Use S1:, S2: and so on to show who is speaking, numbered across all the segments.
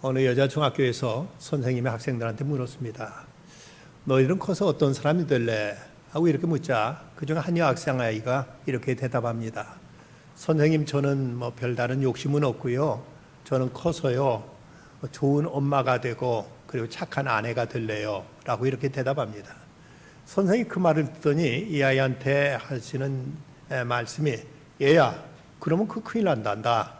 S1: 어느 여자 중학교에서 선생님이 학생들한테 물었습니다. 너희들은 커서 어떤 사람이 될래? 하고 이렇게 묻자 그중 한 여학생 아이가 이렇게 대답합니다. 선생님, 저는 별다른 욕심은 없고요. 저는 커서요 좋은 엄마가 되고 그리고 착한 아내가 될래요. 라고 이렇게 대답합니다. 선생님이 그 말을 듣더니 이 아이한테 하시는 말씀이, 얘야, 그러면 큰일 난단다.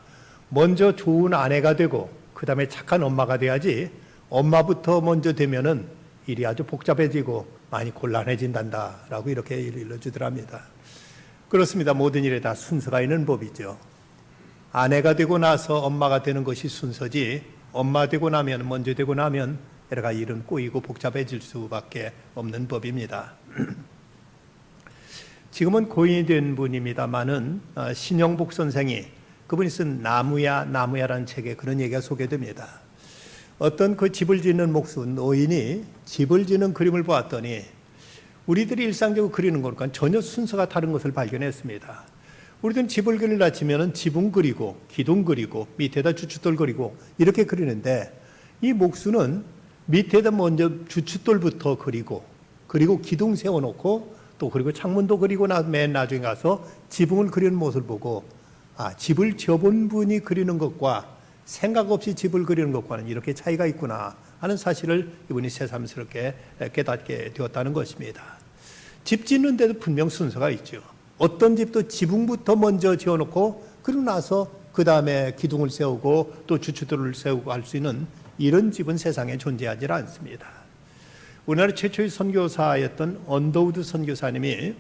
S1: 먼저 좋은 아내가 되고 그 다음에 착한 엄마가 돼야지 엄마부터 먼저 되면은 일이 아주 복잡해지고 많이 곤란해진단다. 라고 이렇게 일러주더랍니다. 그렇습니다. 모든 일에 다 순서가 있는 법이죠. 아내가 되고 나서 엄마가 되는 것이 순서지, 엄마 되고 나면, 먼저 되고 나면 여러 가지 일은 꼬이고 복잡해질 수밖에 없는 법입니다. 지금은 고인이 된 분입니다만은 신영복 선생이 그분이 쓴 나무야라는 책에 그런 얘기가 소개됩니다. 어떤 그 집을 짓는 목수 노인이 집을 짓는 그림을 보았더니 우리들이 일상적으로 그리는 것과 전혀 순서가 다른 것을 발견했습니다. 우리들은 집을 그리려 치면 지붕 그리고 기둥 그리고 밑에다 주춧돌 그리고 이렇게 그리는데, 이 목수는 밑에다 먼저 주춧돌부터 그리고 기둥 세워놓고 또 그리고 창문도 그리고 맨 나중에 가서 지붕을 그리는 모습을 보고, 집을 지어본 분이 그리는 것과 생각 없이 집을 그리는 것과는 이렇게 차이가 있구나 하는 사실을 이분이 새삼스럽게 깨닫게 되었다는 것입니다. 집 짓는데도 분명 순서가 있죠. 어떤 집도 지붕부터 먼저 지어놓고 그러고 나서 그 다음에 기둥을 세우고 또 주춧돌을 세우고 할 수 있는 이런 집은 세상에 존재하지 않습니다. 우리나라 최초의 선교사였던 언더우드 선교사님이,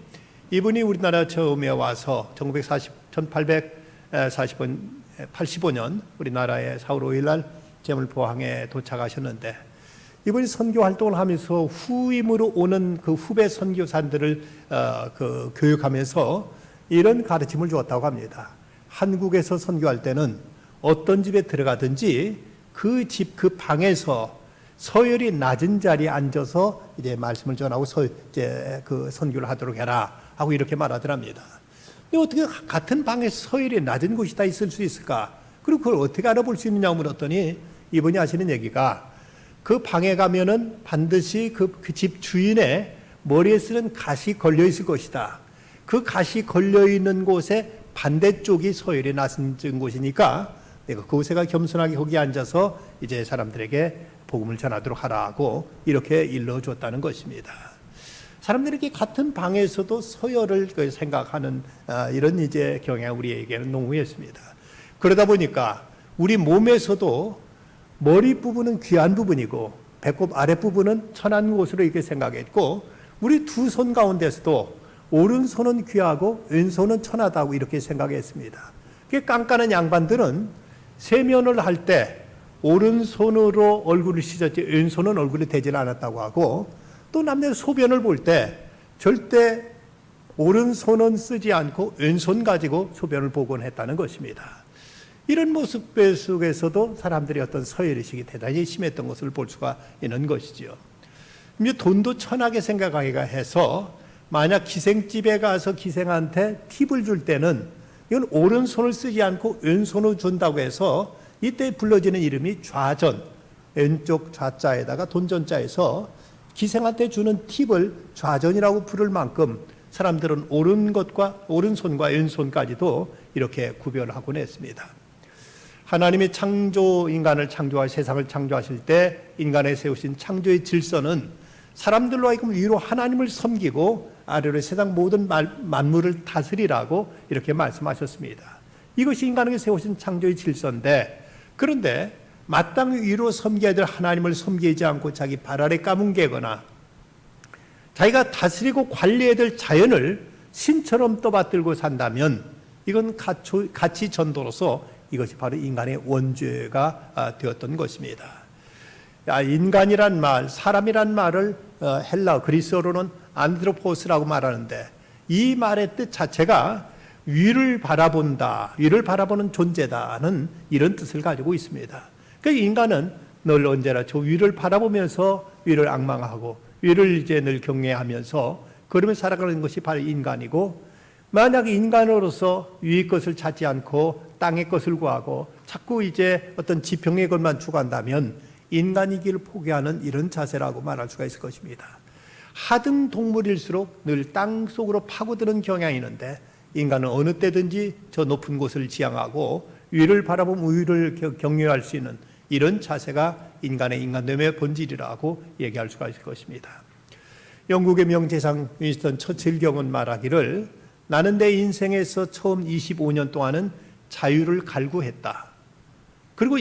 S1: 이분이 우리나라 처음에 와서 1885년 우리나라의 4월 5일 날 제물포항에 도착하셨는데, 이분이 선교 활동을 하면서 후임으로 오는 그 후배 선교사들을 교육하면서 이런 가르침을 주었다고 합니다. 한국에서 선교할 때는 어떤 집에 들어가든지 그 집 그 방에서 서열이 낮은 자리에 앉아서 이제 말씀을 전하고 이제 그 선교를 하도록 해라 하고 이렇게 말하더랍니다. 근데 어떻게 같은 방에 서열이 낮은 곳이 다 있을 수 있을까? 그리고 그걸 어떻게 알아볼 수 있느냐고 물었더니 이분이 하시는 얘기가, 그 방에 가면은 반드시 그 집 주인의 머리에 쓰는 갓이 걸려 있을 것이다. 그 갓이 걸려 있는 곳에 반대쪽이 서열이 낮은 곳이니까 내가 그곳에가 겸손하게 거기 앉아서 이제 사람들에게 복음을 전하도록 하라고 이렇게 일러줬다는 것입니다. 사람들에게 같은 방에서도 서열을 생각하는 이런 이제 경향 우리에게는 농후했습니다. 그러다 보니까 우리 몸에서도 머리 부분은 귀한 부분이고 배꼽 아랫부분은 천한 곳으로 이렇게 생각했고, 우리 두 손 가운데서도 오른손은 귀하고 왼손은 천하다고 이렇게 생각했습니다. 깐깐한 양반들은 세면을 할 때 오른손으로 얼굴을 씻었지 왼손은 얼굴에 대지 않았다고 하고, 또 남들 소변을 볼 때 절대 오른손은 쓰지 않고 왼손 가지고 소변을 보곤 했다는 것입니다. 이런 모습 속에서도 사람들의 어떤 서열의식이 대단히 심했던 것을 볼 수가 있는 것이죠. 돈도 천하게 생각하기가 해서 만약 기생집에 가서 기생한테 팁을 줄 때는 이건 오른손을 쓰지 않고 왼손으로 준다고 해서 이때 불러지는 이름이 좌전, 왼쪽 좌자에다가 돈전자에서 기생한테 주는 팁을 좌전이라고 부를 만큼 사람들은 오른손과 왼손까지도 이렇게 구별하곤 했습니다. 하나님이 인간을 창조하여 세상을 창조하실 때 인간에 세우신 창조의 질서는 사람들로 하여금 위로 하나님을 섬기고 아래로 세상 모든 만물을 다스리라고 이렇게 말씀하셨습니다. 이것이 인간에게 세우신 창조의 질서인데, 그런데 마땅히 위로 섬겨야 될 하나님을 섬기지 않고 자기 발 아래 까뭉개거나 자기가 다스리고 관리해야 될 자연을 신처럼 떠받들고 산다면 이건 가치 전도로서 이것이 바로 인간의 원죄가 되었던 것입니다. 인간이란 말, 사람이란 말을 헬라 그리스어로는 안드로포스라고 말하는데, 이 말의 뜻 자체가 위를 바라본다, 위를 바라보는 존재다는 이런 뜻을 가지고 있습니다. 그러니까 인간은 늘 언제나 저 위를 바라보면서 위를 앙망하고 위를 이제 늘 경외하면서 그러면서 살아가는 것이 바로 인간이고, 만약 인간으로서 위의 것을 찾지 않고 땅의 것을 구하고 자꾸 이제 어떤 지평의 것만 추구한다면 인간이기를 포기하는 이런 자세라고 말할 수가 있을 것입니다. 하등 동물일수록 늘 땅 속으로 파고드는 경향이 있는데 인간은 어느 때든지 저 높은 곳을 지향하고 위를 바라보면 위를 경유할 수 있는 이런 자세가 인간의 인간됨의 본질이라고 얘기할 수가 있을 것입니다. 영국의 명재상 윈스턴 처칠 경은 말하기를 나는 내 인생에서 처음 25년 동안은 자유를 갈구했다. 그리고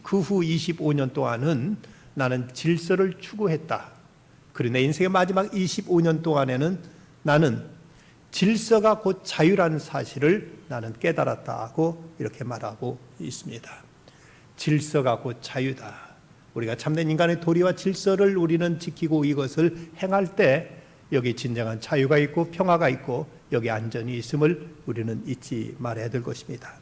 S1: 그 후 25년 동안은 나는 질서를 추구했다. 그리고 내 인생의 마지막 25년 동안에는 나는 질서가 곧 자유라는 사실을 나는 깨달았다고 이렇게 말하고 있습니다. 질서가 곧 자유다. 우리가 참된 인간의 도리와 질서를 우리는 지키고 이것을 행할 때 여기 진정한 자유가 있고 평화가 있고 여기 안전이 있음을 우리는 잊지 말아야 될 것입니다.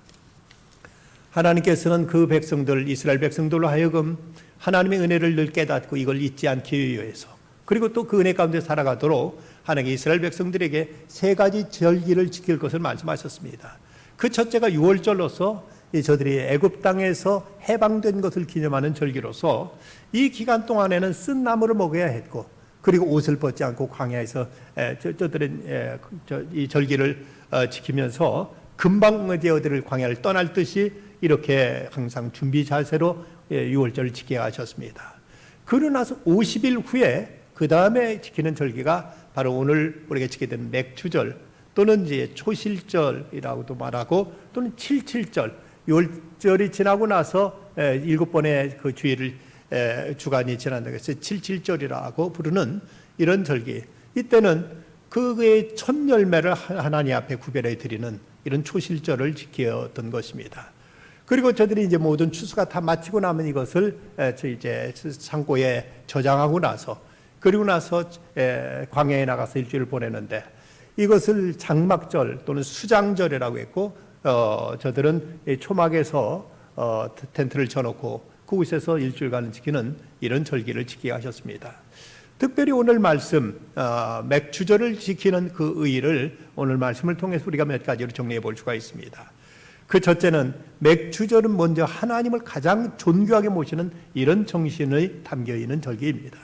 S1: 하나님께서는 그 백성들, 이스라엘 백성들로 하여금 하나님의 은혜를 늘 깨닫고 이걸 잊지 않기 위해서, 그리고 또 그 은혜 가운데 살아가도록 하나님의 이스라엘 백성들에게 세 가지 절기를 지킬 것을 말씀하셨습니다. 그 첫째가 유월절로서 저들이 애굽 땅에서 해방된 것을 기념하는 절기로서 이 기간 동안에는 쓴 나무를 먹어야 했고, 그리고 옷을 벗지 않고 광야에서 저들은 이 절기를 지키면서 금방 어디를 광야를 떠날 듯이 이렇게 항상 준비 자세로 유월절을 지키게 하셨습니다. 그러고 나서 50일 후에 그 다음에 지키는 절기가 바로 오늘 우리가 지키게 되는 맥추절 또는 이제 초실절이라고도 말하고 또는 칠칠절, 유월절이 지나고 나서 7번의 그 주일을 주간이 지난다고 해서 칠칠절이라고 부르는 이런 절기, 이때는 그의 첫 열매를 하나님 앞에 구별해 드리는 이런 초실절을 지켰던 것입니다. 그리고 저들이 이제 모든 추수가 다 마치고 나면 이것을 이제 창고에 저장하고 나서, 그리고 나서 광야에 나가서 일주일을 보내는데 이것을 장막절 또는 수장절이라고 했고, 저들은 초막에서 텐트를 쳐놓고 그곳에서 일주일간을 지키는 이런 절기를 지키게 하셨습니다. 특별히 오늘 말씀 맥추절을 지키는 그 의의를 오늘 말씀을 통해서 우리가 몇 가지로 정리해 볼 수가 있습니다. 그 첫째는 맥추절은 먼저 하나님을 가장 존귀하게 모시는 이런 정신이 담겨 있는 절기입니다.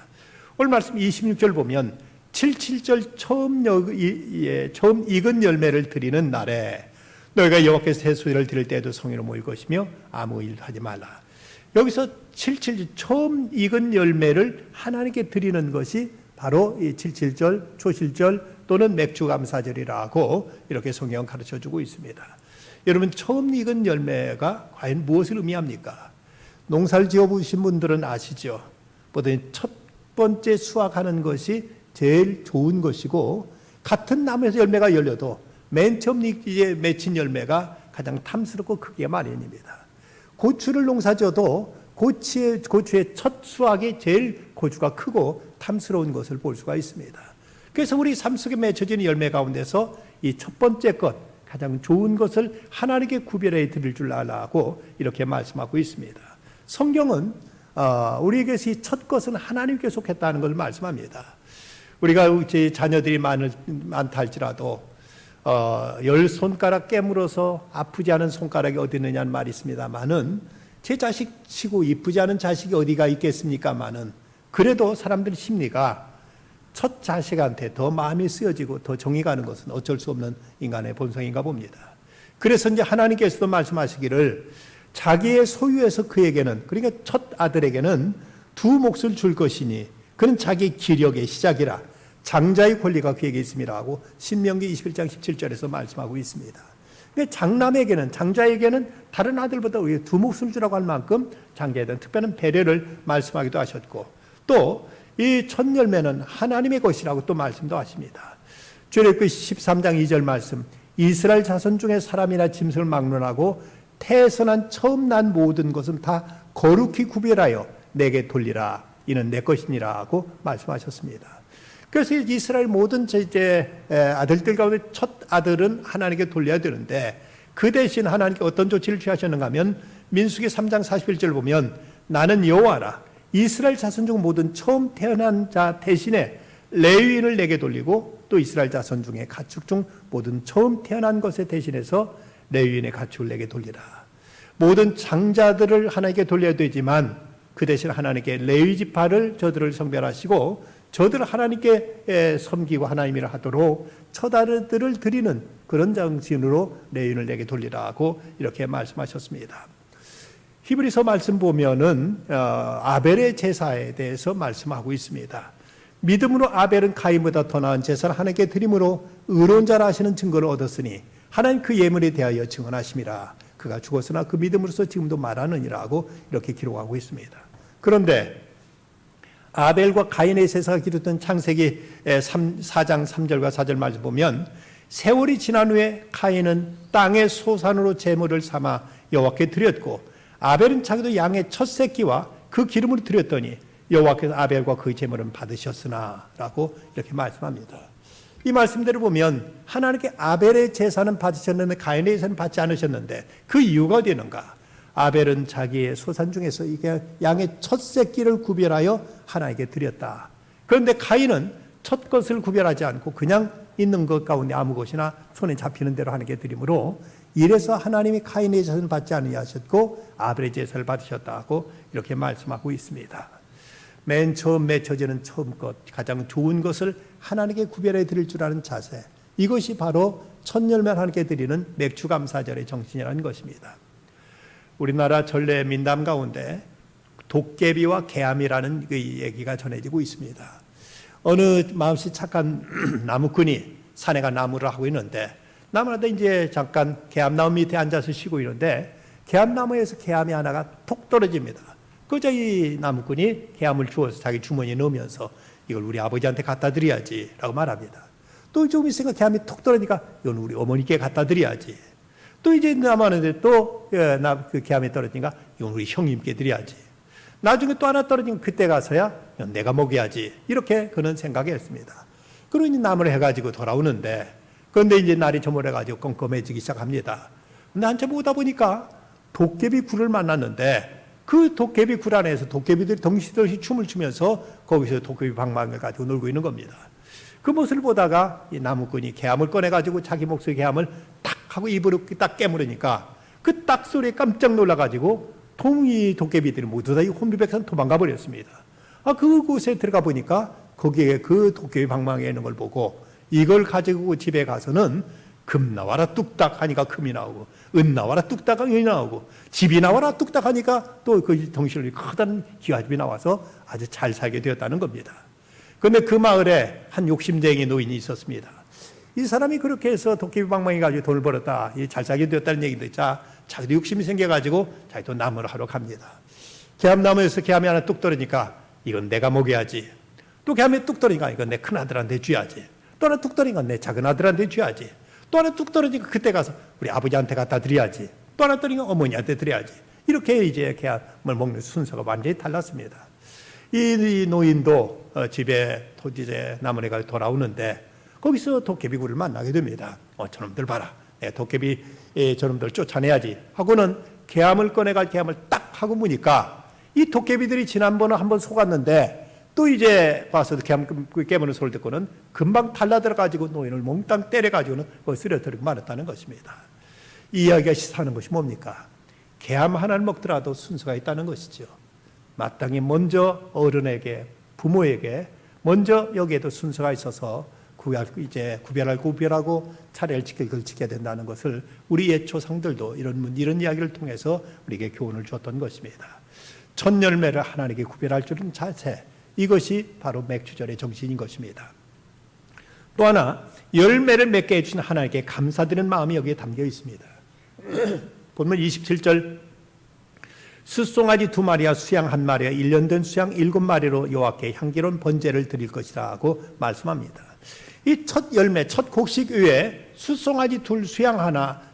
S1: 오늘 말씀 26절 보면 77절 처음 익은 열매를 드리는 날에 너희가 여호와께서 새소리를 드릴 때에도 성회로 모일 것이며 아무 일도 하지 말라. 여기서 77절 처음 익은 열매를 하나님께 드리는 것이 바로 이 77절 초실절 또는 맥주감사절이라고 이렇게 성경은 가르쳐주고 있습니다. 여러분, 처음 익은 열매가 과연 무엇을 의미합니까? 농사를 지어보신 분들은 아시죠? 보통 첫 번째 수확하는 것이 제일 좋은 것이고, 같은 나무에서 열매가 열려도 맨 처음 이제 맺힌 열매가 가장 탐스럽고 크기가 마련입니다. 고추를 농사져도 고추의 첫 수확이 제일 고추가 크고 탐스러운 것을 볼 수가 있습니다. 그래서 우리 삶 속에 맺혀지는 열매 가운데서 이 첫 번째 것, 가장 좋은 것을 하나님께 구별해 드릴 줄 알라고 이렇게 말씀하고 있습니다. 성경은 우리에게서 이 첫 것은 하나님께 속했다는 걸 말씀합니다. 우리가 제 자녀들이 많다 할지라도 10손가락 깨물어서 아프지 않은 손가락이 어디 있느냐는 말이 있습니다만은, 제 자식 치고 이쁘지 않은 자식이 어디가 있겠습니까마는, 그래도 사람들 심리가 첫 자식한테 더 마음이 쓰여지고 더 정이 가는 것은 어쩔 수 없는 인간의 본성인가 봅니다. 그래서 이제 하나님께서도 말씀하시기를 자기의 소유에서 그에게는, 그러니까 첫 아들에게는 두 몫을 줄 것이니 그는 자기 기력의 시작이라 장자의 권리가 그에게 있음이라 하고 신명기 21장 17절에서 말씀하고 있습니다. 장남에게는, 장자에게는 다른 아들보다 두 몫을 주라고 할 만큼 장자에 대한 특별한 배려를 말씀하기도 하셨고, 또 이 첫 열매는 하나님의 것이라고 또 말씀도 하십니다. 출애굽기 13장 2절 말씀, 이스라엘 자손 중에 사람이나 짐승을 막론하고 태에서 난 처음 난 모든 것은 다 거룩히 구별하여 내게 돌리라, 이는 내 것이니라 하고 말씀하셨습니다. 그래서 이스라엘 모든 이제 아들들 가운데 첫 아들은 하나님께 돌려야 되는데, 그 대신 하나님께 어떤 조치를 취하셨는가 하면 민수기 3장 41절 보면 나는 여호와라, 이스라엘 자손 중 모든 처음 태어난 자 대신에 레위인을 내게 돌리고 또 이스라엘 자손 중에 가축 중 모든 처음 태어난 것에 대신해서 레위인의 가축을 내게 돌리라. 모든 장자들을 하나님께 돌려야 되지만 그 대신 하나님께 레위 지파를 저들을 성별하시고 저들을 하나님께 섬기고 하나님이라 하도록 첫 아들들을 드리는 그런 정신으로 레위인을 내게 돌리라고 이렇게 말씀하셨습니다. 히브리서 말씀 보면은 아벨의 제사에 대해서 말씀하고 있습니다. 믿음으로 아벨은 가인보다 더 나은 제사를 하나님께 드림으로 의로운 자라 하시는 증거를 얻었으니 하나님 그 예물에 대하여 증언하심이라. 그가 죽었으나 그 믿음으로서 지금도 말하느니라고 이렇게 기록하고 있습니다. 그런데 아벨과 가인의 제사가 기록된 창세기 4장 3절과 4절 말씀 보면 세월이 지난 후에 가인은 땅의 소산으로 제물을 삼아 여호와께 드렸고 아벨은 자기도 양의 첫 새끼와 그 기름을 드렸더니 여호와께서 아벨과 그 제물은 받으셨으나 라고 이렇게 말씀합니다. 이 말씀대로 보면 하나님께 아벨의 제사는 받으셨는데 가인의 제사는 받지 않으셨는데 그 이유가 어디 있는가? 아벨은 자기의 소산 중에서 이게 양의 첫 새끼를 구별하여 하나님께 드렸다. 그런데 가인은 첫 것을 구별하지 않고 그냥 있는 것 가운데 아무 것이나 손에 잡히는 대로 하나님께 드림으로 이래서 하나님이 가인의 제사는 받지 않으셨고 아벨의 제사를 받으셨다고 이렇게 말씀하고 있습니다. 맨 처음 맺혀지는 처음 것, 가장 좋은 것을 하나님께 구별해 드릴 줄 아는 자세, 이것이 바로 첫 열매를 하나님께 드리는 맥주감사절의 정신이라는 것입니다. 우리나라 전래 민담 가운데 도깨비와 개암이라는 그 얘기가 전해지고 있습니다. 어느 마음씨 착한 나무꾼이 산에 가 나무를 하고 있는데 나무하다 이제 잠깐 개암나무 밑에 앉아서 쉬고 있는데 개암나무에서 개암이 하나가 톡 떨어집니다. 그저 이 나무꾼이 개암을 주워서 자기 주머니에 넣으면서 이걸 우리 아버지한테 갖다 드려야지 라고 말합니다. 또 조금 있으니까 개암이 톡 떨어지니까 이건 우리 어머니께 갖다 드려야지. 또 이제 남았는데 또 그 개암이 떨어지니까 이건 우리 형님께 드려야지. 나중에 또 하나 떨어지면 그때 가서야 내가 먹여야지. 이렇게 그는 생각했습니다. 그러고 이제 나무를 해가지고 돌아오는데 그런데 이제 날이 저물어가지고 껌껌해지기 시작합니다. 근데 한참 오다 보니까 도깨비 굴을 만났는데 그 도깨비 굴 안에서 도깨비들이 덩실덩실 춤을 추면서 거기서 도깨비 방망이를 가지고 놀고 있는 겁니다. 그 모습을 보다가 이 나무꾼이 개암을 꺼내가지고 자기 목소리 개암을 탁 하고 입으로 딱 깨물으니까 그 딱 소리에 깜짝 놀라가지고 이 도깨비들이 모두 다 이 혼비백산 도망가 버렸습니다. 그곳에 들어가 보니까 거기에 그 도깨비 방망이에 있는 걸 보고 이걸 가지고 집에 가서는 금 나와라 뚝딱 하니까 금이 나오고 은 나와라 뚝딱 하니까 은이 나오고 집이 나와라 뚝딱 하니까 또 그 덩실이 커다란 기와집이 나와서 아주 잘 살게 되었다는 겁니다. 그런데 그 마을에 한 욕심쟁이 노인이 있었습니다. 이 사람이 그렇게 해서 도깨비 방망이 가지고 돈을 벌었다, 잘 살게 되었다는 얘기도 자 자기도 욕심이 생겨가지고 자기도 나무를 하러 갑니다. 개암나무에서 개암이 하나 뚝 떨어지니까 이건 내가 먹여야지. 또 개암이 뚝 떨어지니까 이건 내 큰아들한테 줘야지. 또 하나 뚝 떨어지니까 내 작은아들한테 줘야지. 또 하나 뚝 떨어지니까 그때 가서 우리 아버지한테 갖다 드려야지. 또 하나 떨어지니까 어머니한테 드려야지. 이렇게 이제 개암을 먹는 순서가 완전히 달랐습니다. 이 노인도 집에 이제 나무래가 돌아오는데 거기서 도깨비굴을 만나게 됩니다. 저놈들 봐라. 도깨비 저놈들 쫓아내야지 하고는 개암을 꺼내갈 개암을 딱 하고 무니까 이 도깨비들이 지난번에 한번 속았는데 또 이제 와서 개암 깨무는 소리를 듣고는 금방 달라들어가지고 노인을 몽땅 때려가지고는 쓰러뜨리고 말았다는 것입니다. 이 이야기가 시사하는 것이 뭡니까? 개암 하나를 먹더라도 순서가 있다는 것이죠. 마땅히 먼저 어른에게 부모에게 먼저 여기에도 순서가 있어서 구별하고 차례를 지켜야 된다는 것을 우리 옛 조상들도 이런 이야기를 통해서 우리에게 교훈을 주었던 것입니다. 첫 열매를 하나님께 구별할 줄은 자세, 이것이 바로 맥주절의 정신인 것입니다. 또 하나 열매를 맺게 해주신 하나님께 감사드리는 마음이 여기에 담겨 있습니다. 보면 27절 숫송아지 2마리와 수양 1마리와 1년 된 수양 7마리로 여호와께 향기로운 번제를 드릴 것이다 하고 말씀합니다. 이 첫 열매, 첫 곡식 위에 숫송아지 2, 수양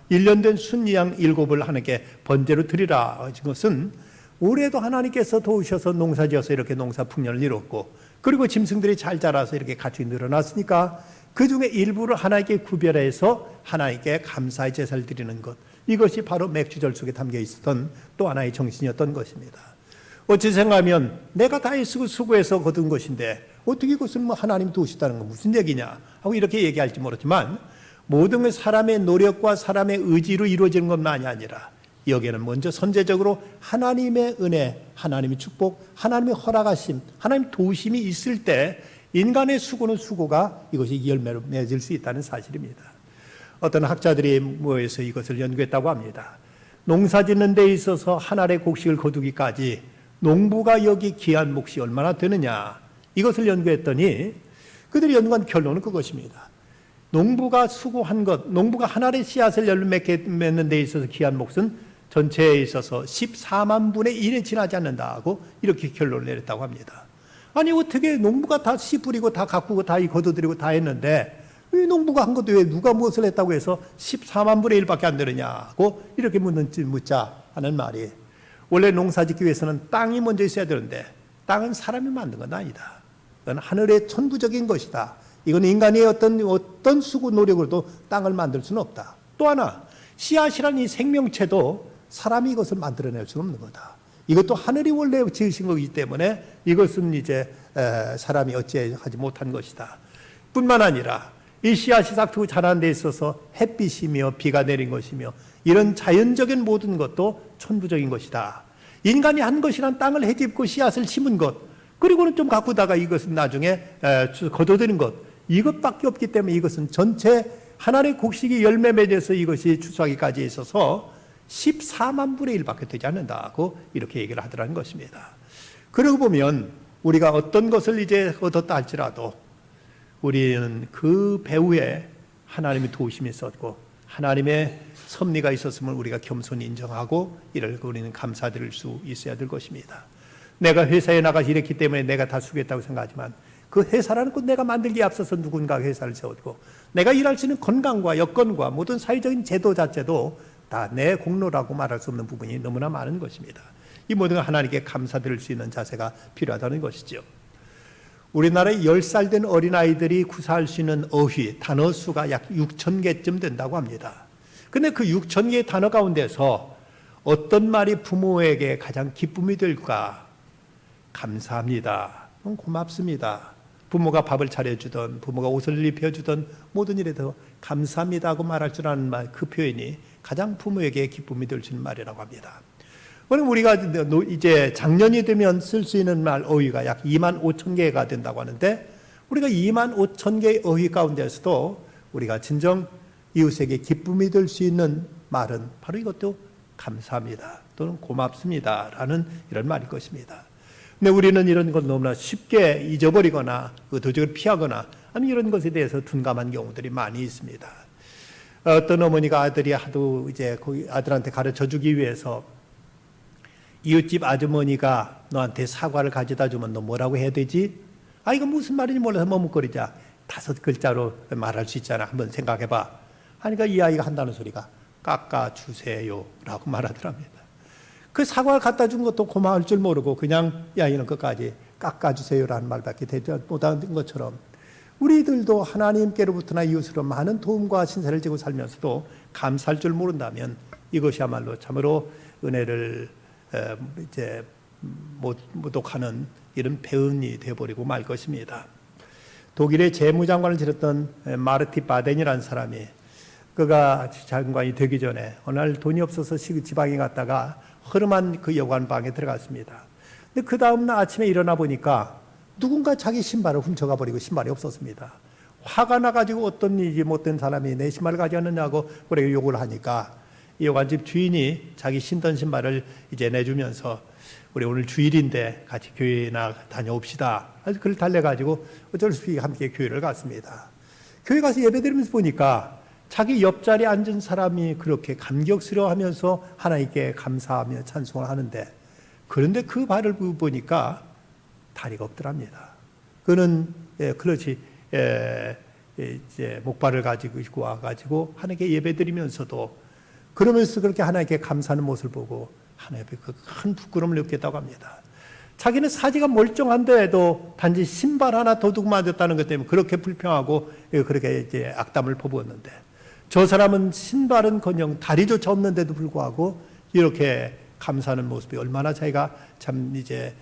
S1: 1, 1년 된 순양 7을 하나님께 번제로 드리라 하신 것은 올해도 하나님께서 도우셔서 농사지어서 이렇게 농사 풍년을 이뤘고 그리고 짐승들이 잘 자라서 이렇게 같이 늘어났으니까 그 중에 일부를 하나님께 구별해서 하나님께 감사의 제사를 드리는 것, 이것이 바로 맥주절 속에 담겨 있었던 또 하나의 정신이었던 것입니다. 어찌 생각하면 내가 다 애쓰고 수고해서 거둔 것인데 어떻게 그것을 하나님 도우시다는 건 무슨 얘기냐 하고 이렇게 얘기할지 모르지만 모든 건 사람의 노력과 사람의 의지로 이루어지는 것만이 아니라 여기에는 먼저 선제적으로 하나님의 은혜, 하나님의 축복, 하나님의 허락하심, 하나님의 도우심이 있을 때 인간의 수고는 수고가 이것이 열매로 맺을 수 있다는 사실입니다. 어떤 학자들이 모여서 이것을 연구했다고 합니다. 농사 짓는 데 있어서 한 알의 곡식을 거두기까지 농부가 여기 기한 몫이 얼마나 되느냐, 이것을 연구했더니 그들이 연구한 결론은 그것입니다. 농부가 수고한 것, 농부가 한 알의 씨앗을 열매 맺는 데 있어서 기한 몫은 전체에 있어서 14만 분의 1에 지나지 않는다고 이렇게 결론을 내렸다고 합니다. 아니 어떻게 농부가 다 씨 뿌리고 다 가꾸고 다 거둬들이고 다 했는데 이 농부가 한 것도 왜 누가 무엇을 했다고 해서 14만 분의 1밖에 안 되느냐고 이렇게 묻자 하는 말이, 원래 농사 짓기 위해서는 땅이 먼저 있어야 되는데 땅은 사람이 만든 건 아니다. 그건 하늘의 천부적인 것이다. 이건 인간의 어떤 수고 노력으로도 땅을 만들 수는 없다. 또 하나, 씨앗이라는 이 생명체도 사람이 이것을 만들어낼 수는 없는 거다. 이것도 하늘이 원래 지으신 거기 때문에 이것은 이제 사람이 어찌하지 못한 것이다. 뿐만 아니라 이 씨앗이 싹트고 자라는 데 있어서 햇빛이며 비가 내린 것이며 이런 자연적인 모든 것도 천부적인 것이다. 인간이 한 것이란 땅을 헤집고 씨앗을 심은 것, 그리고는 좀 가꾸다가 이것은 나중에 거둬들인 것, 이것밖에 없기 때문에 이것은 전체 하나의 곡식이 열매 맺어서 이것이 추수하기까지 있어서 14만 분의 1밖에 되지 않는다고 이렇게 얘기를 하더라는 것입니다. 그러고 보면 우리가 어떤 것을 이제 얻었다 할지라도 우리는 그 배후에 하나님의 도우심이 있었고 하나님의 섭리가 있었음을 우리가 겸손히 인정하고 이를 우리는 감사드릴 수 있어야 될 것입니다. 내가 회사에 나가서 일했기 때문에 내가 다 수고했다고 생각하지만 그 회사라는 것 내가 만들기에 앞서서 누군가 회사를 세웠고 내가 일할 수 있는 건강과 여건과 모든 사회적인 제도 자체도 다 내 공로라고 말할 수 없는 부분이 너무나 많은 것입니다. 이 모든 걸 하나님께 감사드릴 수 있는 자세가 필요하다는 것이죠. 우리나라에 10살 된 어린아이들이 구사할 수 있는 어휘, 단어 수가 약 6천 개쯤 된다고 합니다. 그런데 그 6천 개의 단어 가운데서 어떤 말이 부모에게 가장 기쁨이 될까? 감사합니다. 고맙습니다. 부모가 밥을 차려주던, 부모가 옷을 입혀주던 모든 일에 더 감사합니다 하고 말할 줄 아는 말, 그 표현이 가장 부모에게 기쁨이 될 수 있는 말이라고 합니다. 그럼 우리가 이제 작년이 되면 쓸 수 있는 말 어휘가 약 2만 5천 개가 된다고 하는데 우리가 2만 5천 개의 어휘 가운데서도 우리가 진정 이웃에게 기쁨이 될 수 있는 말은 바로 이것도 감사합니다 또는 고맙습니다 라는 이런 말일 것입니다. 근데 우리는 이런 것 너무나 쉽게 잊어버리거나 의도적으로 피하거나 아니면 이런 것에 대해서 둔감한 경우들이 많이 있습니다. 어떤 어머니가 아들이 하도 이제 그 아들한테 가르쳐 주기 위해서 이웃집 아주머니가 너한테 사과를 가져다 주면 너 뭐라고 해야 되지? 아 이거 무슨 말인지 몰라서 머뭇거리자. 5글자로 말할 수 있잖아. 한번 생각해봐. 하니까 이 아이가 한다는 소리가 깎아주세요 라고 말하더랍니다. 그 사과를 갖다 준 것도 고마울 줄 모르고 그냥 이 아이는 끝까지 깎아주세요라는 말밖에 되지 못하는 것처럼 우리들도 하나님께로부터나 이웃으로 많은 도움과 신세를 지고 살면서도 감사할 줄 모른다면 이것이야말로 참으로 은혜를 이제 모독하는 이런 배은이 되어버리고 말 것입니다. 독일의 재무장관을 지냈던 마르티 바덴이라는 사람이 그가 장관이 되기 전에 어느 날 돈이 없어서 지방에 갔다가 허름한 그 여관 방에 들어갔습니다. 근데 그 다음날 아침에 일어나 보니까 누군가 자기 신발을 훔쳐가 버리고 신발이 없었습니다. 화가 나가지고 어떤 일이 못된 사람이 내 신발을 가져왔느냐고 그렇게 욕을 하니까 이 여관집 주인이 자기 신던 신발을 이제 내주면서 우리 오늘 주일인데 같이 교회나 다녀옵시다. 그래서 그를 달래가지고 어쩔 수 없이 함께 교회를 갔습니다. 교회 가서 예배드리면서 보니까 자기 옆자리에 앉은 사람이 그렇게 감격스러워하면서 하나님께 감사하며 찬송을 하는데 그런데 그 발을 보니까 다리가 없더랍니다. 그는 클러치 이제 목발을 가지고 와가지고 하나님께 예배드리면서도 그러면서 그렇게 하나님께 감사하는 모습을 보고 하나님께 그 큰 부끄러움을 느꼈다고 합니다. 자기는 사지가 멀쩡한데도 단지 신발 하나 도둑 맞았다는 것 때문에 그렇게 불평하고 그렇게 이제 악담을 퍼부었는데 저 사람은 신발은커녕 다리조차 없는데도 불구하고 이렇게 감사하는 모습이 얼마나 자기가 참 이제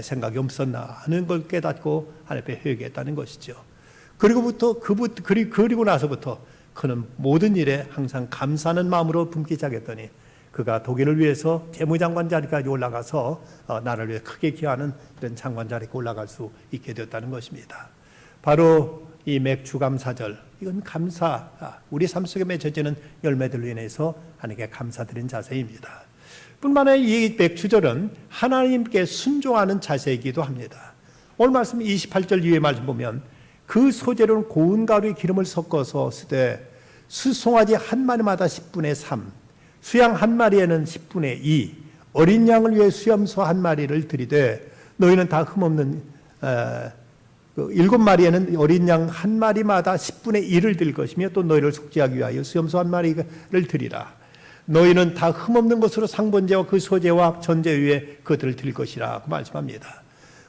S1: 생각이 없었나 하는 걸 깨닫고 하나님 앞에 회개했다는 것이죠. 그리고 나서부터 그는 모든 일에 항상 감사하는 마음으로 품기 시작했더니 그가 독일을 위해서 재무장관 자리까지 올라가서 나라를 위해 크게 기여하는 이런 장관 자리에 올라갈 수 있게 되었다는 것입니다. 바로 이 맥주감사절, 이건 감사, 우리 삶 속에 맺어지는 열매들로 인해서 하나님께 감사드린 자세입니다. 뿐만 아니라 이 맥주절은 하나님께 순종하는 자세이기도 합니다. 오늘 말씀 28절 이후의 말씀 보면 그 소재로는 고운 가루에 기름을 섞어서 쓰되 수송아지 한 마리마다 10분의 3, 수양 한 마리에는 10분의 2, 어린 양을 위해 수염소 한 마리를 드리되 너희는 다 흠없는 7마리에는 어린 양 한 마리마다 10분의 1을 드릴 것이며 또 너희를 속죄하기 위하여 수염소 한 마리를 드리라. 너희는 다 흠없는 것으로 상번제와 그 소제와 전제 위에 그것들을 드릴 것이라고 말씀합니다.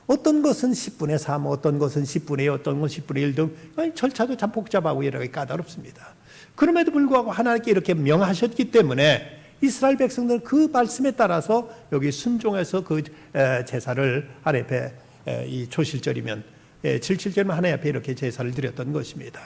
S1: 어떤 것은 10분의 3, 어떤 것은 10분의 2, 어떤 것은 10분의 1 등 절차도 참 복잡하고 여러 가지 까다롭습니다. 그럼에도 불구하고 하나님께 이렇게 명하셨기 때문에 이스라엘 백성들은 그 말씀에 따라서 여기 순종해서 그 제사를 하나님 앞에 이 초실절이면 77절이면 하나님 앞에 이렇게 제사를 드렸던 것입니다.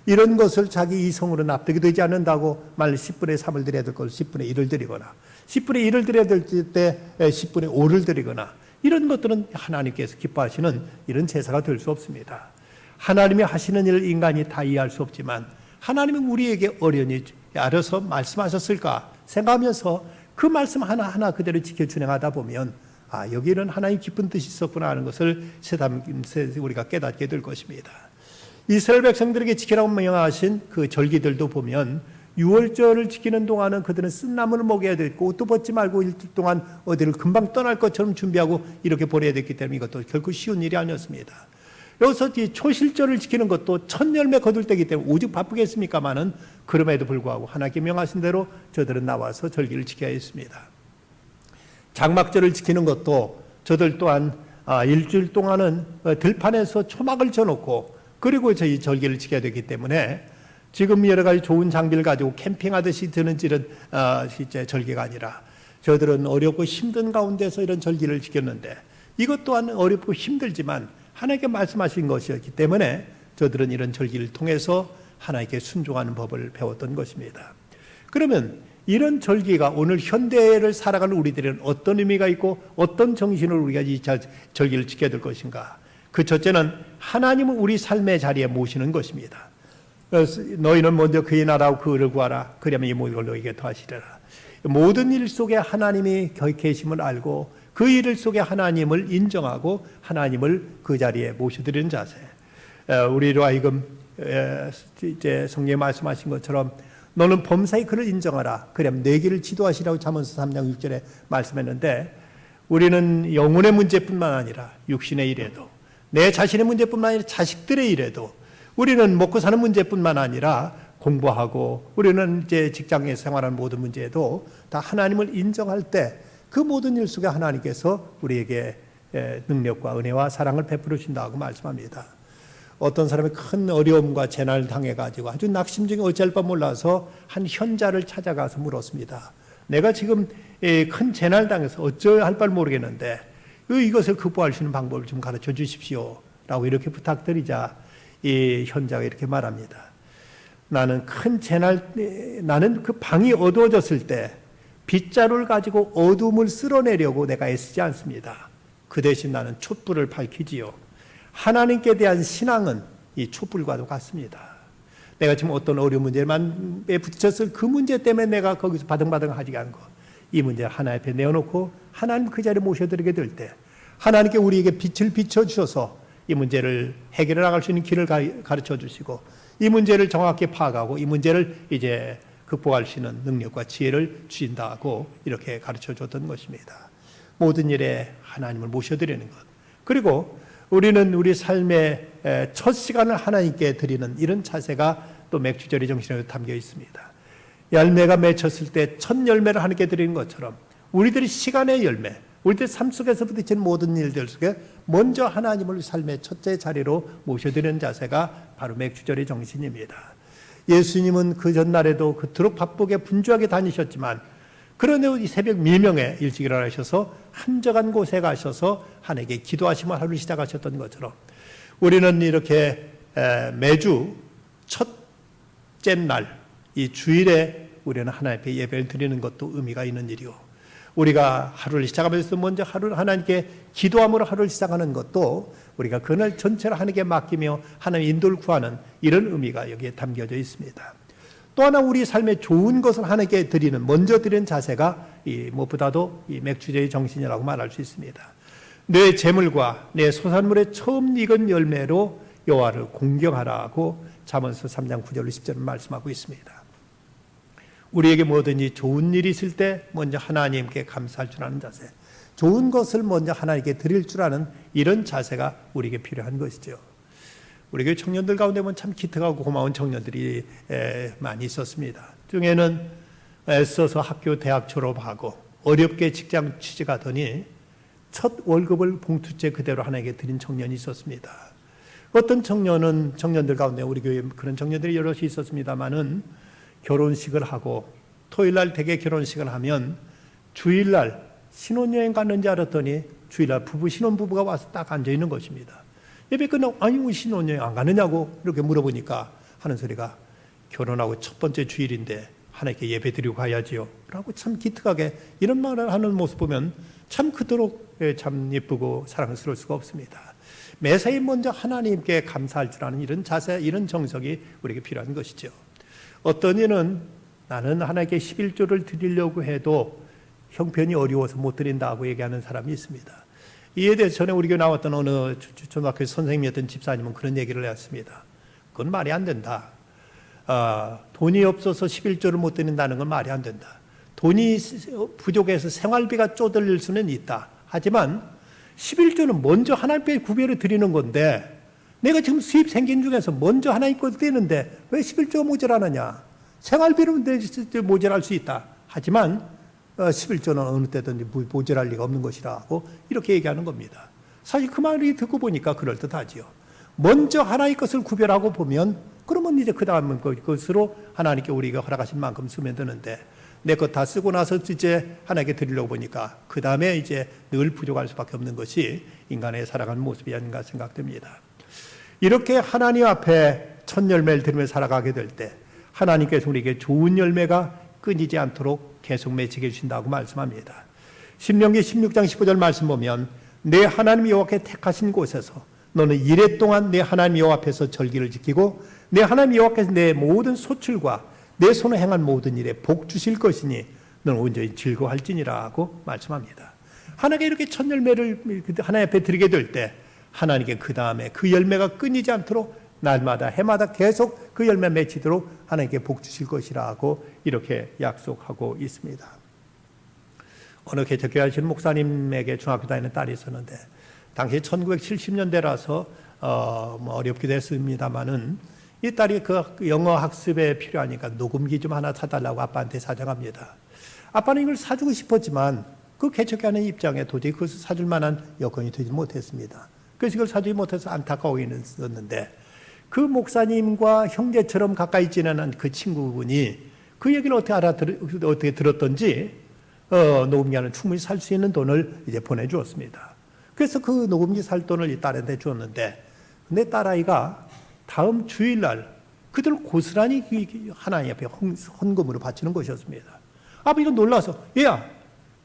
S1: 이런 것을 자기 이성으로 납득이 되지 않는다고 말 10분의 3을 드려야 될 걸 10분의 1을 드리거나 10분의 1을 드려야 될 때 10분의 5를 드리거나 이런 것들은 하나님께서 기뻐하시는 이런 제사가 될 수 없습니다. 하나님이 하시는 일을 인간이 다 이해할 수 없지만 하나님은 우리에게 어련히 알아서 말씀하셨을까 생각하면서 그 말씀 하나하나 그대로 지켜 준행하다 보면 여기는 하나님 깊은 뜻이 있었구나 하는 것을 새삼 우리가 깨닫게 될 것입니다. 이스라엘 백성들에게 지키라고 명하신 그 절기들도 보면 6월절을 지키는 동안은 그들은 쓴나물을 먹여야 됐고 옷도 벗지 말고 일주일 동안 어디를 금방 떠날 것처럼 준비하고 이렇게 보내야 됐기 때문에 이것도 결코 쉬운 일이 아니었습니다. 여기서 초실절을 지키는 것도 첫 열매 거둘 때이기 때문에 오죽 바쁘겠습니까마는 그럼에도 불구하고 하나님께 명하신 대로 저들은 나와서 절기를 지켜야 했습니다. 장막절을 지키는 것도 저들 또한 일주일 동안은 들판에서 초막을 쳐놓고 그리고 저희 절기를 지켜야 되기 때문에 지금 여러 가지 좋은 장비를 가지고 캠핑하듯이 드는 이런 실제 절기가 아니라 저들은 어렵고 힘든 가운데서 이런 절기를 지켰는데 이것 또한 어렵고 힘들지만 하나님께 말씀하신 것이었기 때문에 저들은 이런 절기를 통해서 하나님께 순종하는 법을 배웠던 것입니다. 그러면 이런 절기가 오늘 현대를 살아가는 우리들은 어떤 의미가 있고 어떤 정신으로 우리가 이 절기를 지켜야 될 것인가? 그 첫째는 하나님을 우리 삶의 자리에 모시는 것입니다. 너희는 먼저 그의 나라와 그를 구하라. 그러면 이 모든 걸 너희에게 더하시리라. 모든 일 속에 하나님이 계심을 알고 그 일 속에 하나님을 인정하고 하나님을 그 자리에 모셔드리는 자세. 우리로 하여금 이제 성경에 말씀하신 것처럼 너는 범사에 그를 인정하라. 그러면 내 길을 지도하시라고 잠언서 3장 6절에 말씀했는데 우리는 영혼의 문제뿐만 아니라 육신의 일에도 내 자신의 문제뿐만 아니라 자식들의 일에도 우리는 먹고 사는 문제뿐만 아니라 공부하고 우리는 이제 직장에서 생활하는 모든 문제에도 다 하나님을 인정할 때 그 모든 일 속에 하나님께서 우리에게 능력과 은혜와 사랑을 베풀어 주신다고 말씀합니다. 어떤 사람이 큰 어려움과 재난을 당해가지고 아주 낙심중에 어찌할 바 몰라서 한 현자를 찾아가서 물었습니다. 내가 지금 큰 재난을 당해서 어찌할 바를 모르겠는데 이것을 극복할 수 있는 방법을 좀 가르쳐 주십시오 라고 이렇게 부탁드리자 이 현자가 이렇게 말합니다. 나는 나는 그 방이 어두워졌을 때 빗자루를 가지고 어둠을 쓸어내려고 내가 애쓰지 않습니다. 그 대신 나는 촛불을 밝히지요. 하나님께 대한 신앙은 이 촛불과도 같습니다. 내가 지금 어떤 어려운 문제에 부딪혔을 그 문제 때문에 내가 거기서 바등바등하지 않고 이 문제를 하나님 앞에 내어놓고 하나님 그 자리에 모셔드리게 될 때 하나님께 우리에게 빛을 비춰주셔서 이 문제를 해결해 나갈 수 있는 길을 가르쳐 주시고 이 문제를 정확히 파악하고 이 문제를 이제 극복할 수 있는 능력과 지혜를 주신다고 이렇게 가르쳐 줬던 것입니다. 모든 일에 하나님을 모셔드리는 것. 그리고 우리는 우리 삶의 첫 시간을 하나님께 드리는 이런 자세가 또 맥주절의 정신에 담겨 있습니다. 열매가 맺혔을 때 첫 열매를 하나님께 드리는 것처럼 우리들이 시간의 열매, 우리들 삶 속에서 부딪히는 모든 일들 속에 먼저 하나님을 삶의 첫째 자리로 모셔드리는 자세가 바로 맥주절의 정신입니다. 예수님은 그 전날에도 그토록 바쁘게 분주하게 다니셨지만 그런데 이 새벽 미명에 일찍 일어나셔서 한적한 곳에 가셔서 하나님께 기도하시며 하루를 시작하셨던 것처럼 우리는 이렇게 매주 첫째 날 이 주일에 우리는 하나님 앞에 예배를 드리는 것도 의미가 있는 일이요. 우리가 하루를 시작하면서 먼저 하나님께 기도함으로 하루를 시작하는 것도 우리가 그날 전체를 하나님께 맡기며 하나님의 인도를 구하는 이런 의미가 여기에 담겨져 있습니다. 또 하나 우리 삶에 좋은 것을 하나님께 드리는, 먼저 드리는 자세가 무엇보다도 이 맥주제의 정신이라고 말할 수 있습니다. 내 재물과 내 소산물의 처음 익은 열매로 여호와를 공경하라고 잠언서 3장 9절 10절을 말씀하고 있습니다. 우리에게 뭐든지 좋은 일이 있을 때 먼저 하나님께 감사할 줄 아는 자세, 좋은 것을 먼저 하나님께 드릴 줄 아는 이런 자세가 우리에게 필요한 것이죠. 우리 교회 청년들 가운데 보면 참 기특하고 고마운 청년들이 많이 있었습니다. 중에는 애써서 학교 대학 졸업하고 어렵게 직장 취직하더니 첫 월급을 봉투째 그대로 하나님께 드린 청년이 있었습니다. 어떤 청년들 가운데 우리 교회에 그런 청년들이 여럿이 있었습니다마는 결혼식을 하고 토요일날 대개 결혼식을 하면 주일날 신혼여행 갔는지 알았더니 주일날 신혼부부가 와서 딱 앉아있는 것입니다. 예배 끝나고 아니 왜 신혼여행 안 가느냐고 이렇게 물어보니까 하는 소리가 결혼하고 첫 번째 주일인데 하나님께 예배 드리고 가야지요 라고 참 기특하게 이런 말을 하는 모습 보면 참 그토록 참 예쁘고 사랑스러울 수가 없습니다. 매사에 먼저 하나님께 감사할 줄 아는 이런 자세, 이런 정석이 우리에게 필요한 것이죠. 어떤 이는 나는 하나님께 11조를 드리려고 해도 형편이 어려워서 못 드린다고 얘기하는 사람이 있습니다. 이에 대해서 전에 우리 교회 나왔던 어느 초등학교 선생님이었던 집사님은 그런 얘기를 했습니다. 그건 말이 안 된다. 돈이 없어서 11조를 못 드린다는 건 말이 안 된다. 돈이 부족해서 생활비가 쪼들릴 수는 있다. 하지만 11조는 먼저 하나님께 구별을 드리는 건데 내가 지금 수입 생긴 중에서 먼저 하나님 거 드리는데 왜 11조가 모자라느냐. 생활비는 모자랄 수 있다. 하지만 11조는 어느 때든지 모자랄 리가 없는 것이라고 이렇게 얘기하는 겁니다. 사실 그 말이 듣고 보니까 그럴듯하지요. 먼저 하나님의 것을 구별하고 보면 그러면 이제 그 다음 것으로 하나님께 우리가 허락하신 만큼 쓰면 되는데 내 것 다 쓰고 나서 이제 하나님께 드리려고 보니까 그 다음에 이제 늘 부족할 수밖에 없는 것이 인간의 살아가는 모습이 아닌가 생각됩니다. 이렇게 하나님 앞에 첫 열매를 드리며 살아가게 될 때 하나님께서 우리에게 좋은 열매가 끊이지 않도록 계속 맺히게 해주신다고 말씀합니다. 신명기 16장 15절 말씀 보면 내 하나님 여호와께 택하신 곳에서 너는 이래 동안 내 하나님 여호와 앞에서 절기를 지키고 내 하나님 여호와께서 내 모든 소출과 내 손에 행한 모든 일에 복 주실 것이니 너는 온전히 즐거워할지니라고 말씀합니다. 하나님께 이렇게 첫 열매를 하나님 앞에 드리게 될 때 하나님께 그 다음에 그 열매가 끊이지 않도록 날마다 해마다 계속 그 열매 맺히도록 하나님께 복 주실 것이라고 이렇게 약속하고 있습니다. 어느 개척교회 하시는 목사님에게 중학교 다니는 딸이 있었는데 당시 1970년대라서 어렵기도 했습니다마는 이 딸이 그 영어 학습에 필요하니까 녹음기 좀 하나 사달라고 아빠한테 사정합니다. 아빠는 이걸 사주고 싶었지만 그 개척하는 입장에 도저히 그것을 사줄 만한 여건이 되지 못했습니다. 그래서 이걸 사주지 못해서 안타까워 있었는데 그 목사님과 형제처럼 가까이 지내는 그 친구분이 그 얘기를 어떻게 들었던지 녹음기 하나 충분히 살 수 있는 돈을 이제 보내주었습니다. 그래서 그 녹음기 살 돈을 이 딸한테 줬는데 내 딸아이가 다음 주일날 그들 고스란히 하나님 앞에 헌금으로 바치는 것이었습니다. 아버지가 놀라서 얘야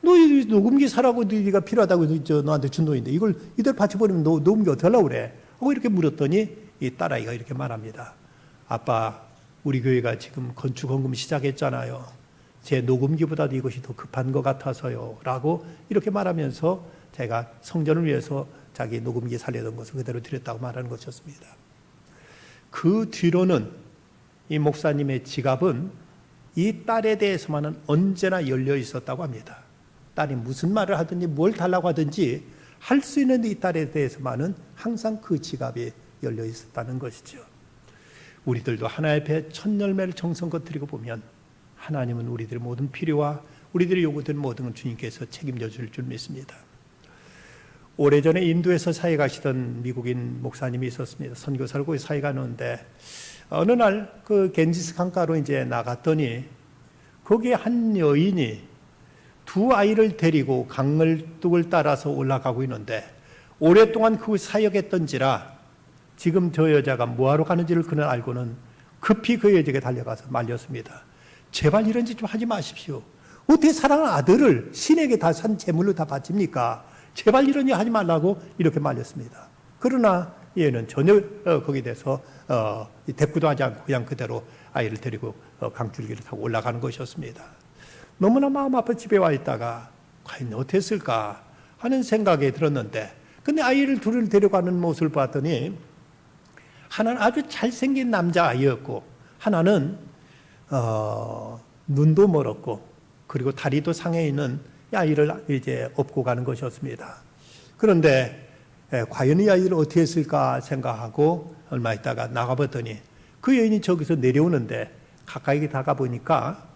S1: 너 이 녹음기 사라고 네가 필요하다고 너한테 준 돈인데 이걸 이대로 바쳐버리면 너 녹음기 어떻게 하려고 그래? 하고 이렇게 물었더니 이 딸아이가 이렇게 말합니다. 아빠 우리 교회가 지금 건축 헌금 시작했잖아요. 제 녹음기보다도 이것이 더 급한 것 같아서요 라고 이렇게 말하면서 제가 성전을 위해서 자기 녹음기 살려던 것을 그대로 드렸다고 말하는 것이었습니다. 그 뒤로는 이 목사님의 지갑은 이 딸에 대해서만은 언제나 열려 있었다고 합니다. 딸이 무슨 말을 하든지 뭘 달라고 하든지 할 수 있는 이 딸에 대해서만은 항상 그 지갑이 열려 있었다는 것이죠. 우리들도 하나님 앞에 첫 열매를 정성껏 드리고 보면 하나님은 우리들의 모든 필요와 우리들의 요구되는 모든 걸 주님께서 책임져 줄 줄 믿습니다. 오래전에 인도에서 사회 가시던 미국인 목사님이 있었습니다. 선교사를 거기 사회 가는데 어느 날 그 겐지스 강가로 이제 나갔더니 거기에 한 여인이 두 아이를 데리고 강물뚝을 따라서 올라가고 있는데 오랫동안 그 사역했던지라 지금 저 여자가 뭐하러 가는지를 그는 알고는 급히 그 여자에게 달려가서 말렸습니다. 제발 이런 짓 좀 하지 마십시오. 어떻게 사랑하는 아들을 신에게 다 산 제물로 다 바칩니까? 제발 이런 일 하지 말라고 이렇게 말렸습니다. 그러나 얘는 전혀 거기에 대해서 대꾸도 하지 않고 그냥 그대로 아이를 데리고 강줄기를 타고 올라가는 것이었습니다. 너무나 마음 아파 집에 와 있다가 과연 어떻게 했을까 하는 생각이 들었는데, 근데 아이를 둘을 데려가는 모습을 봤더니 하나는 아주 잘생긴 남자아이였고 하나는 눈도 멀었고 그리고 다리도 상해 있는 아이를 이제 업고 가는 것이었습니다. 그런데 과연 이 아이를 어떻게 했을까 생각하고 얼마 있다가 나가봤더니 그 여인이 저기서 내려오는데 가까이 다가보니까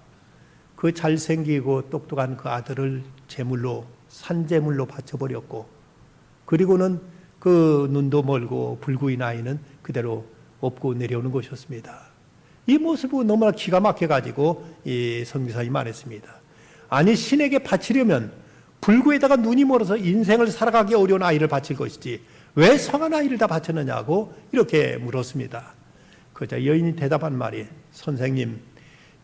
S1: 그 잘생기고 똑똑한 그 아들을 제물로, 산제물로 바쳐버렸고, 그리고는 그 눈도 멀고 불구인 아이는 그대로 업고 내려오는 것이었습니다. 이 모습을 너무나 기가 막혀가지고 이 선교사님이 말했습니다. 아니, 신에게 바치려면 불구에다가 눈이 멀어서 인생을 살아가기 어려운 아이를 바칠 것이지 왜 성한 아이를 다 바쳤느냐고 이렇게 물었습니다. 그러자 여인이 대답한 말이, 선생님,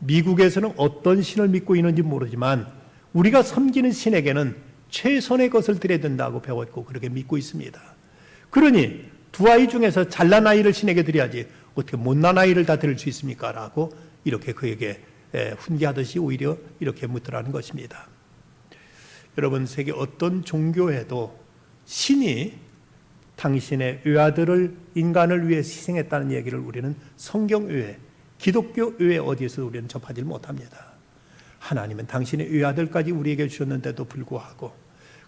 S1: 미국에서는 어떤 신을 믿고 있는지 모르지만 우리가 섬기는 신에게는 최선의 것을 드려야 된다고 배웠고 그렇게 믿고 있습니다. 그러니 두 아이 중에서 잘난 아이를 신에게 드려야지 어떻게 못난 아이를 다 드릴 수 있습니까? 라고 이렇게 그에게 훈계하듯이 오히려 이렇게 묻더라는 것입니다. 여러분, 세계 어떤 종교에도 신이 당신의 외아들을 인간을 위해 희생했다는 얘기를 우리는 성경 외에, 기독교 외에 어디에서 우리는 접하지 못합니다. 하나님은 당신의 외아들까지 우리에게 주셨는데도 불구하고,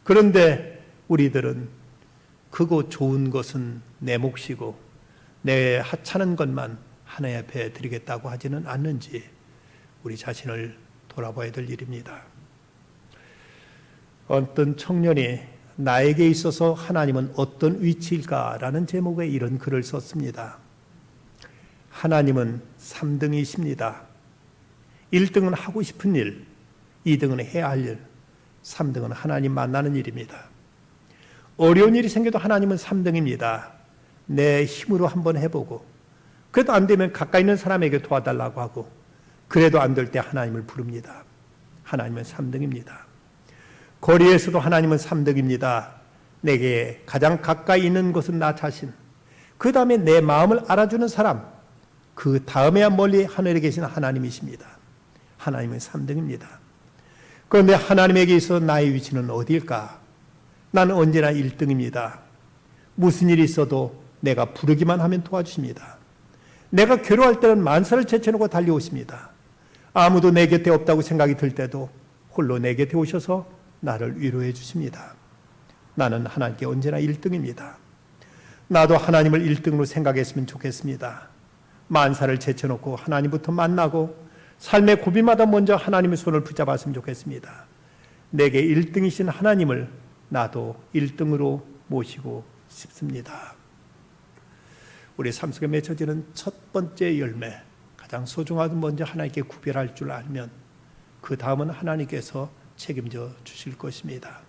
S1: 그런데 우리들은 크고 좋은 것은 내 몫이고 내 하찮은 것만 하나님 앞에 드리겠다고 하지는 않는지 우리 자신을 돌아봐야 될 일입니다. 어떤 청년이 나에게 있어서 하나님은 어떤 위치일까라는 제목의 이런 글을 썼습니다. 하나님은 3등이십니다. 1등은 하고 싶은 일, 2등은 해야 할 일, 3등은 하나님 만나는 일입니다. 어려운 일이 생겨도 하나님은 3등입니다. 내 힘으로 한번 해보고 그래도 안 되면 가까이 있는 사람에게 도와달라고 하고 그래도 안 될 때 하나님을 부릅니다. 하나님은 3등입니다. 거리에서도 하나님은 3등입니다. 내게 가장 가까이 있는 것은 나 자신, 그 다음에 내 마음을 알아주는 사람, 그 다음에야 멀리 하늘에 계신 하나님이십니다. 하나님은 3등입니다. 그런데 하나님에게 있어 나의 위치는 어디일까? 나는 언제나 1등입니다. 무슨 일이 있어도 내가 부르기만 하면 도와주십니다. 내가 괴로워할 때는 만사를 제쳐놓고 달려오십니다. 아무도 내 곁에 없다고 생각이 들 때도 홀로 내 곁에 오셔서 나를 위로해 주십니다. 나는 하나님께 언제나 1등입니다. 나도 하나님을 1등으로 생각했으면 좋겠습니다. 만사를 제쳐놓고 하나님부터 만나고 삶의 고비마다 먼저 하나님의 손을 붙잡았으면 좋겠습니다. 내게 1등이신 하나님을 나도 1등으로 모시고 싶습니다. 우리 삶 속에 맺혀지는 첫 번째 열매, 가장 소중하고 먼저 하나님께 구별할 줄 알면 그 다음은 하나님께서 책임져 주실 것입니다.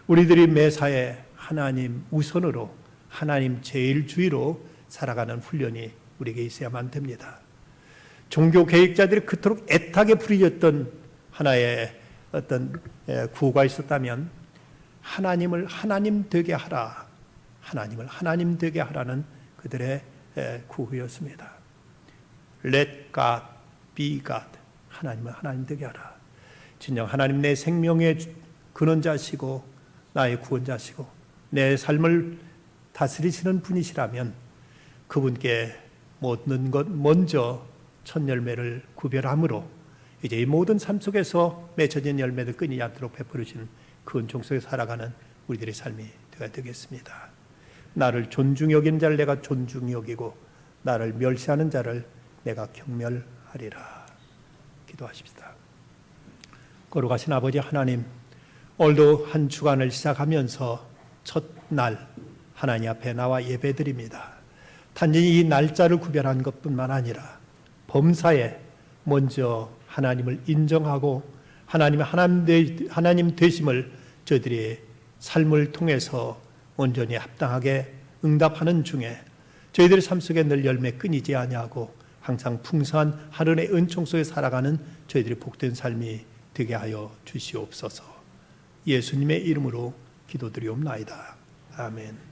S1: 우리들이 매사에 하나님 우선으로, 하나님 제일주의로 살아가는 훈련이 우리에게 있어야만 됩니다. 종교 개혁자들이 그토록 애타게 부르짖었던 하나의 어떤 구호가 있었다면 하나님을 하나님 되게 하라, 하나님을 하나님 되게 하라는 그들의 구호였습니다. Let God be God. 하나님을 하나님 되게 하라. 진정 하나님 내 생명의 근원자시고 나의 구원자시고 내 삶을 다스리시는 분이시라면 그분께 모든 것 먼저 첫 열매를 구별함으로 이제 이 모든 삶 속에서 맺혀진 열매들 끊이지 않도록 베풀어 주신 그 은총 속에 살아가는 우리들의 삶이 되어야 되겠습니다. 나를 존중히 여기는 자를 내가 존중히 여기고 나를 멸시하는 자를 내가 경멸하리라. 기도하십시다. 거룩하신 아버지 하나님, 오늘도 한 주간을 시작하면서 첫날 하나님 앞에 나와 예배드립니다. 단지 이 날짜를 구별한 것뿐만 아니라 범사에 먼저 하나님을 인정하고 하나님 되심을 저희들이 삶을 통해서 온전히 합당하게 응답하는 중에 저희들의 삶 속에 늘 열매 끊이지 아니하고 항상 풍성한 하늘의 은총 속에 살아가는 저희들이 복된 삶이 되게 하여 주시옵소서. 예수님의 이름으로 기도드리옵나이다. 아멘.